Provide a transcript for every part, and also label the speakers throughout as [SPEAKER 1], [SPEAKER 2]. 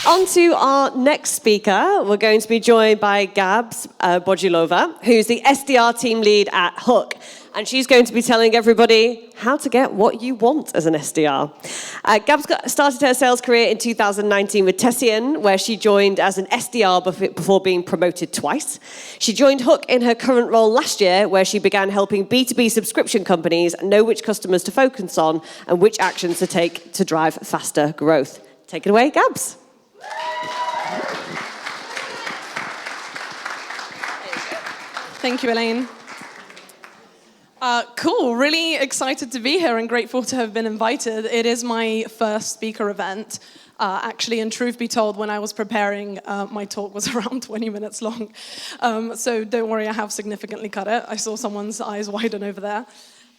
[SPEAKER 1] On to our next speaker. We're going to be joined by Gabs Bojilova, who's the SDR Team Lead at Hook. And she's going to be telling everybody how to get what you want as an SDR. Gabs started her sales career in 2019 with Tessian, where she joined as an SDR before being promoted twice. She joined Hook in her current role last year, where she began helping B2B subscription companies know which customers to focus on and which actions to take to drive faster growth. Take it away, Gabs.
[SPEAKER 2] Thank you, Elaine. Cool, really excited to be here and grateful to have been invited. It is my first speaker event. Actually, and truth be told, when I was preparing, my talk was around 20 minutes long. So don't worry, I have significantly cut it. I saw someone's eyes widen over there.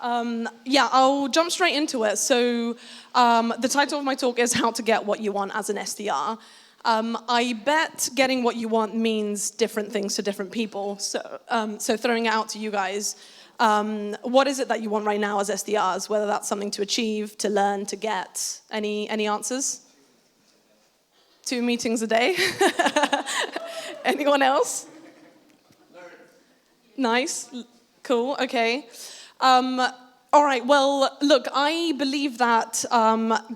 [SPEAKER 2] I'll jump straight into it. So the title of my talk is How to Get What You Want as an SDR. I bet getting what you want means different things to different people. So throwing it out to you guys. What is it that you want right now as SDRs? Whether that's something to achieve, to learn, to get. Any answers? 2 meetings a day? Anyone else? Nice. Cool. Okay. All right. Well, look, I believe that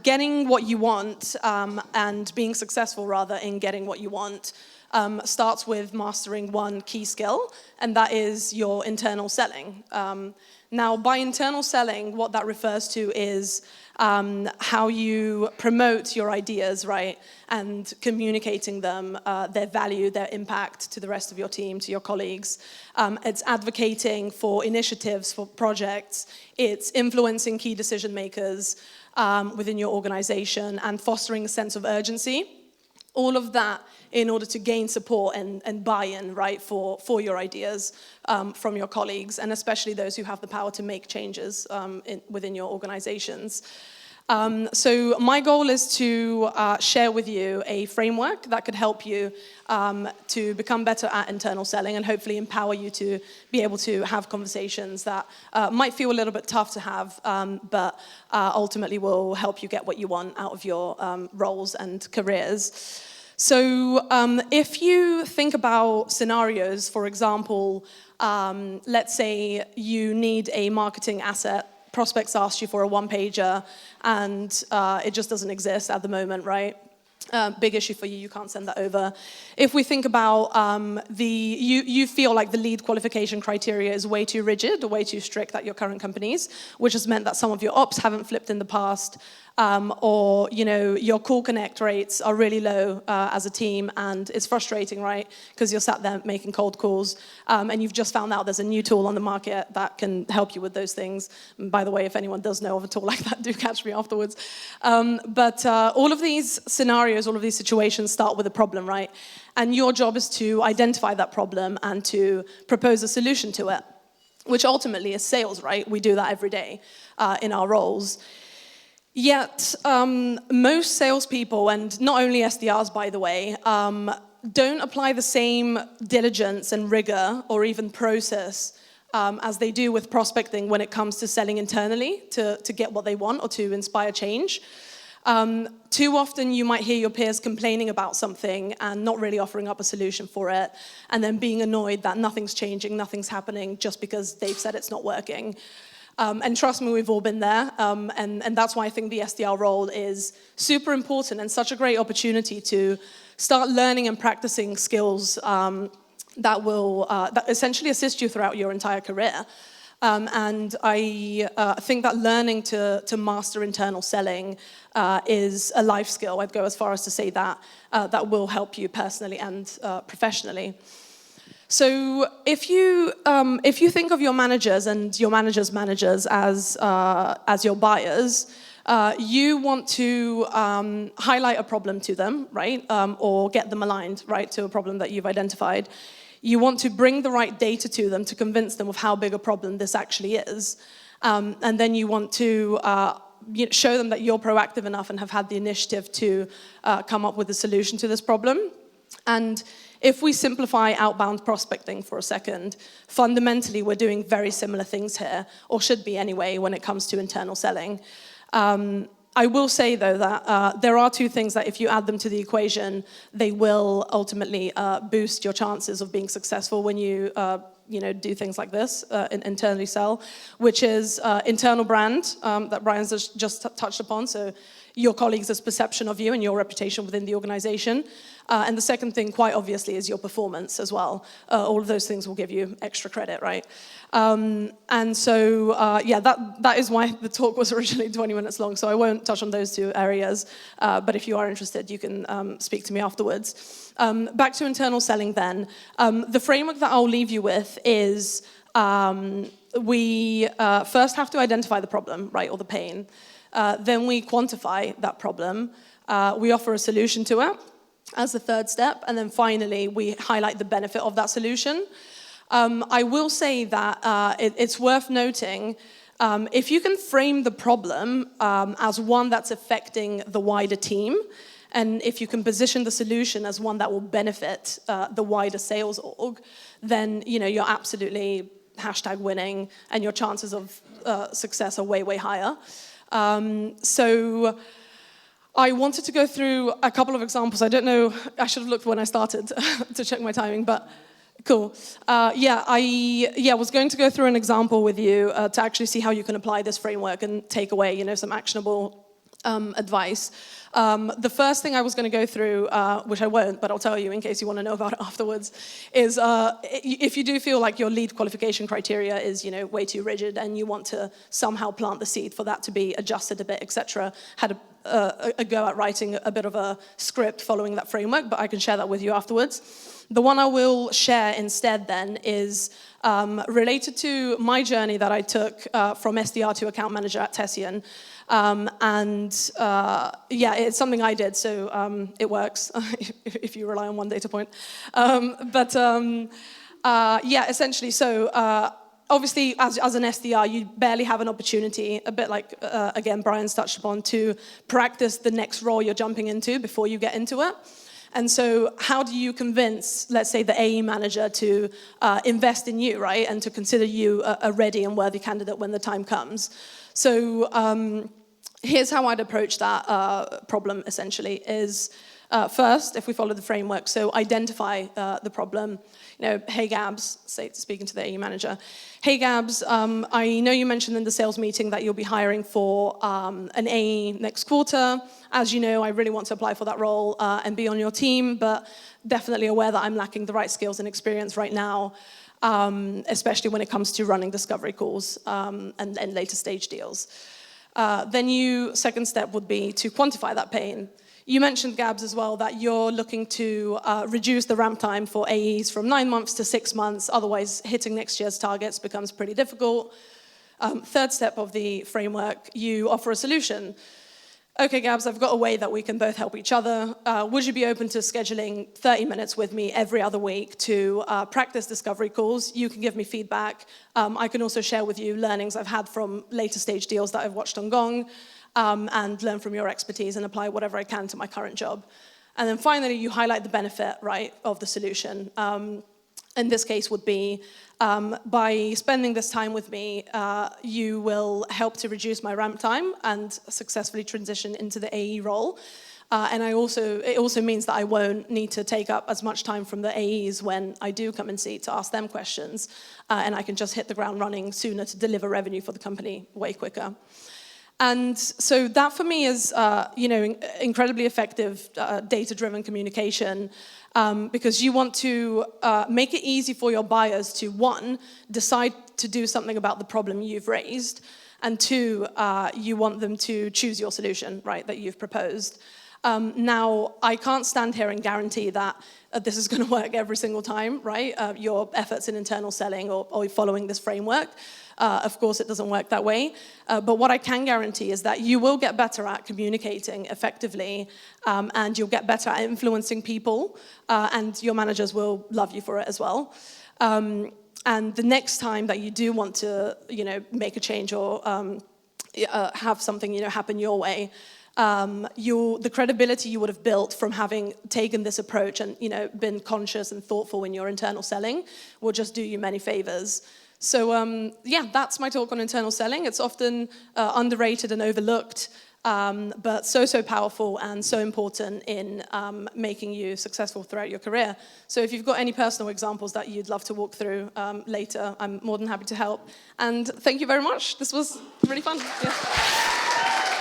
[SPEAKER 2] getting what you want and being successful, rather, in getting what you want starts with mastering one key skill, and that is your internal selling. Now, by internal selling, what that refers to is how you promote your ideas, right, and communicating them, their value, their impact to the rest of your team, to your colleagues. It's advocating for initiatives, for projects. It's influencing key decision makers within your organization and fostering a sense of urgency. All of that in order to gain support and buy-in, right, for your ideas from your colleagues, and especially those who have the power to make changes within your organizations. So my goal is to share with you a framework that could help you to become better at internal selling and hopefully empower you to be able to have conversations that might feel a little bit tough to have, but ultimately will help you get what you want out of your roles and careers. So if you think about scenarios, for example, let's say you need a marketing asset. Prospects asked you for a one-pager, and it just doesn't exist at the moment, right? Big issue for you, you can't send that over. If we think about you feel like the lead qualification criteria is way too rigid or way too strict at your current companies, which has meant that some of your ops haven't flipped in the past, or your call connect rates are really low as a team, and it's frustrating, right? Because you're sat there making cold calls, and you've just found out there's a new tool on the market that can help you with those things. And by the way, if anyone does know of a tool like that, do catch me afterwards. But all of these scenarios, all of these situations start with a problem, right? And your job is to identify that problem and to propose a solution to it, which ultimately is sales, right? We do that every day in our roles. Yet, most salespeople, and not only SDRs, by the way, don't apply the same diligence and rigor or even process as they do with prospecting when it comes to selling internally to get what they want or to inspire change. Too often you might hear your peers complaining about something and not really offering up a solution for it, and then being annoyed that nothing's changing, nothing's happening just because they've said it's not working. And trust me, we've all been there, and that's why I think the SDR role is super important and such a great opportunity to start learning and practicing skills that will that essentially assist you throughout your entire career. And I think that learning to master internal selling is a life skill. I'd go as far as to say that that will help you personally and professionally. So if you think of your managers and your managers' managers as your buyers, you want to highlight a problem to them, right? Or get them aligned, right, to a problem that you've identified. You want to bring the right data to them to convince them of how big a problem this actually is. And then you want to show them that you're proactive enough and have had the initiative to come up with a solution to this problem. And if we simplify outbound prospecting for a second, fundamentally we're doing very similar things here, or should be anyway, when it comes to internal selling. I will say, though, that there are two things that if you add them to the equation, they will ultimately boost your chances of being successful when you do things like this, internally sell, which is internal brand that Brian's just touched upon, so your colleagues' perception of you and your reputation within the organization. And the second thing, quite obviously, is your performance as well. All of those things will give you extra credit, right? And so, that is why the talk was originally 20 minutes long, so I won't touch on those two areas. But if you are interested, you can speak to me afterwards. Back to internal selling then. The framework that I'll leave you with is we first have to identify the problem, right, or the pain. Then we quantify that problem. We offer a solution to it as the third step. And then finally, we highlight the benefit of that solution. I will say that it's worth noting, if you can frame the problem as one that's affecting the wider team, and if you can position the solution as one that will benefit the wider sales org, then you're absolutely #winning, and your chances of success are way, way higher. So I wanted to go through a couple of examples. I don't know, I should have looked when I started to check my timing, but cool. I was going to go through an example with you to actually see how you can apply this framework and take away, some actionable advice. The first thing I was going to go through, which I won't, but I'll tell you in case you want to know about it afterwards, is if you do feel like your lead qualification criteria is, way too rigid and you want to somehow plant the seed for that to be adjusted a bit, etc., had a go at writing a bit of a script following that framework, but I can share that with you afterwards. The one I will share instead then is related to my journey that I took from SDR to account manager at Tessian. It's something I did, so it works if you rely on one data point. Essentially, so obviously, as an SDR, you barely have an opportunity, a bit like, again, Brian's touched upon, to practice the next role you're jumping into before you get into it. And so how do you convince, let's say, the AE manager to invest in you, right, and to consider you a ready and worthy candidate when the time comes? So here's how I'd approach that problem, essentially, is first, if we follow the framework, so identify the problem. Hey, Gabs, speaking to the AE manager. Hey, Gabs, I know you mentioned in the sales meeting that you'll be hiring for an AE next quarter. As you know, I really want to apply for that role and be on your team, but definitely aware that I'm lacking the right skills and experience right now, especially when it comes to running discovery calls and later stage deals. Second step would be to quantify that pain. You mentioned, Gabs, as well, that you're looking to reduce the ramp time for AEs from 9 months to 6 months. Otherwise, hitting next year's targets becomes pretty difficult. Third step of the framework, you offer a solution. Okay, Gabs, I've got a way that we can both help each other. Would you be open to scheduling 30 minutes with me every other week to practice discovery calls? You can give me feedback. I can also share with you learnings I've had from later stage deals that I've watched on Gong. And learn from your expertise and apply whatever I can to my current job. And then finally, you highlight the benefit, right, of the solution. In this case would be, by spending this time with me, you will help to reduce my ramp time and successfully transition into the AE role. And it also means that I won't need to take up as much time from the AEs when I do come and see to ask them questions. And I can just hit the ground running sooner to deliver revenue for the company way quicker. And so that for me is, incredibly effective data-driven communication because you want to make it easy for your buyers to, one, decide to do something about the problem you've raised, and two, you want them to choose your solution, right, that you've proposed. Now, I can't stand here and guarantee that this is going to work every single time, right? Your efforts in internal selling or following this framework. Of course, it doesn't work that way. But what I can guarantee is that you will get better at communicating effectively, and you'll get better at influencing people, and your managers will love you for it as well. And the next time that you do want to, make a change or have something, happen your way, the credibility you would have built from having taken this approach and, been conscious and thoughtful in your internal selling will just do you many favors. So, that's my talk on internal selling. It's often underrated and overlooked. but so powerful and so important in making you successful throughout your career. So if you've got any personal examples that you'd love to walk through later, I'm more than happy to help. And thank you very much. This was really fun. Yeah.